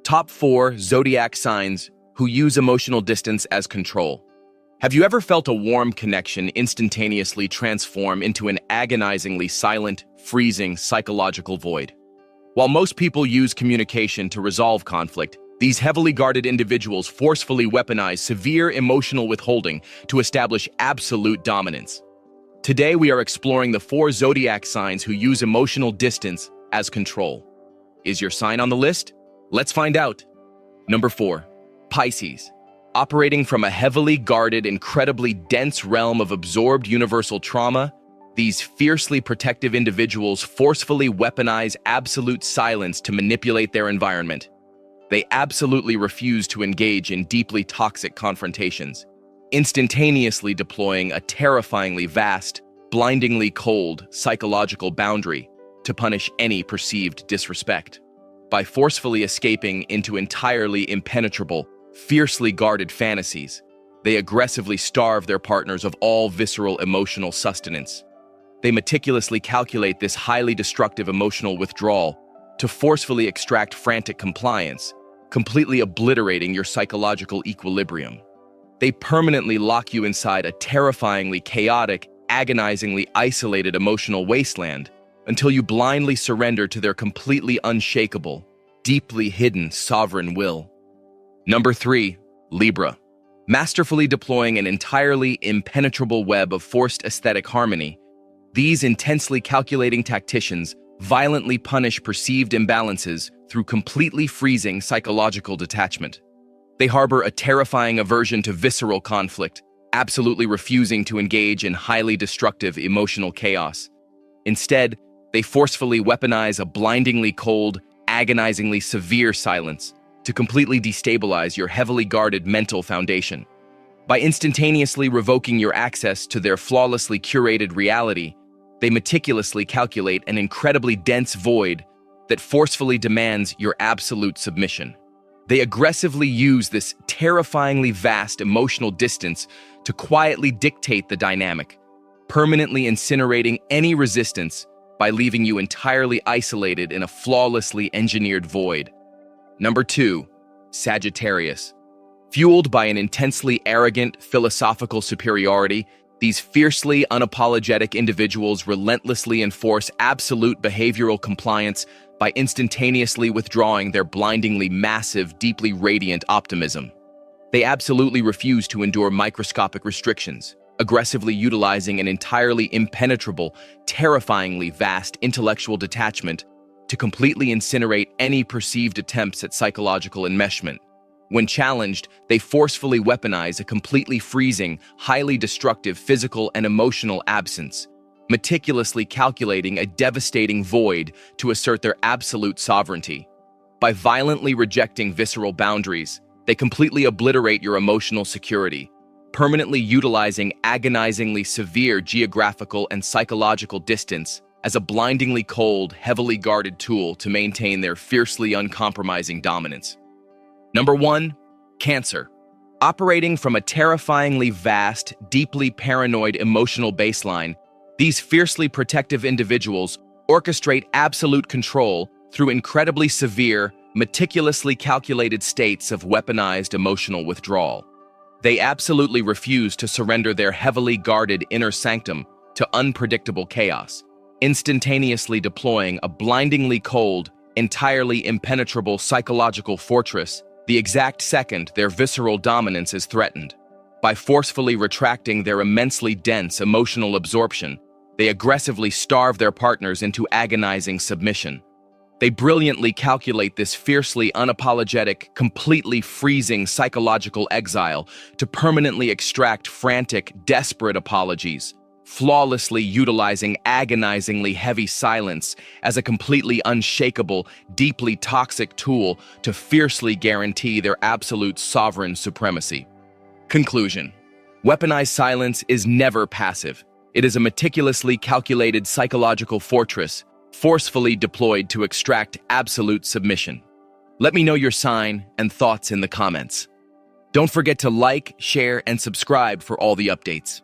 Top 4 Zodiac signs who use emotional distance as control. Have you ever felt a warm connection instantaneously transform into an agonizingly silent, freezing psychological void? While most people use communication to resolve conflict, these heavily guarded individuals forcefully weaponize severe emotional withholding to establish absolute dominance. Today, we are exploring the 4 Zodiac signs who use emotional distance as control. Is your sign on the list? Let's find out. Number 4, Pisces. Operating from a heavily guarded, incredibly dense realm of absorbed universal trauma, these fiercely protective individuals forcefully weaponize absolute silence to manipulate their environment. They absolutely refuse to engage in deeply toxic confrontations, instantaneously deploying a terrifyingly vast, blindingly cold psychological boundary to punish any perceived disrespect. By forcefully escaping into entirely impenetrable, fiercely guarded fantasies, they aggressively starve their partners of all visceral emotional sustenance. They meticulously calculate this highly destructive emotional withdrawal to forcefully extract frantic compliance, completely obliterating your psychological equilibrium. They permanently lock you inside a terrifyingly chaotic, agonizingly isolated emotional wasteland until you blindly surrender to their completely unshakable, deeply hidden sovereign will. Number 3, Libra. Masterfully deploying an entirely impenetrable web of forced aesthetic harmony, these intensely calculating tacticians violently punish perceived imbalances through completely freezing psychological detachment. They harbor a terrifying aversion to visceral conflict, absolutely refusing to engage in highly destructive emotional chaos. Instead, they forcefully weaponize a blindingly cold, agonizingly severe silence to completely destabilize your heavily guarded mental foundation. By instantaneously revoking your access to their flawlessly curated reality, they meticulously calculate an incredibly dense void that forcefully demands your absolute submission. They aggressively use this terrifyingly vast emotional distance to quietly dictate the dynamic, permanently incinerating any resistance by leaving you entirely isolated in a flawlessly engineered void. Number 2, Sagittarius. Fueled by an intensely arrogant philosophical superiority, these fiercely unapologetic individuals relentlessly enforce absolute behavioral compliance by instantaneously withdrawing their blindingly massive, deeply radiant optimism. They absolutely refuse to endure microscopic restrictions, aggressively utilizing an entirely impenetrable, terrifyingly vast intellectual detachment to completely incinerate any perceived attempts at psychological enmeshment. When challenged, they forcefully weaponize a completely freezing, highly destructive physical and emotional absence, meticulously calculating a devastating void to assert their absolute sovereignty. By violently rejecting visceral boundaries, they completely obliterate your emotional security, permanently utilizing agonizingly severe geographical and psychological distance as a blindingly cold, heavily guarded tool to maintain their fiercely uncompromising dominance. Number 1, Cancer. Operating from a terrifyingly vast, deeply paranoid emotional baseline, these fiercely protective individuals orchestrate absolute control through incredibly severe, meticulously calculated states of weaponized emotional withdrawal. They absolutely refuse to surrender their heavily guarded inner sanctum to unpredictable chaos, instantaneously deploying a blindingly cold, entirely impenetrable psychological fortress the exact second their visceral dominance is threatened. By forcefully retracting their immensely dense emotional absorption, they aggressively starve their partners into agonizing submission. They brilliantly calculate this fiercely unapologetic, completely freezing psychological exile to permanently extract frantic, desperate apologies, flawlessly utilizing agonizingly heavy silence as a completely unshakable, deeply toxic tool to fiercely guarantee their absolute sovereign supremacy. Conclusion: weaponized silence is never passive. It is a meticulously calculated psychological fortress, forcefully deployed to extract absolute submission. Let me know your sign and thoughts in the comments. Don't forget to like, share, and subscribe for all the updates.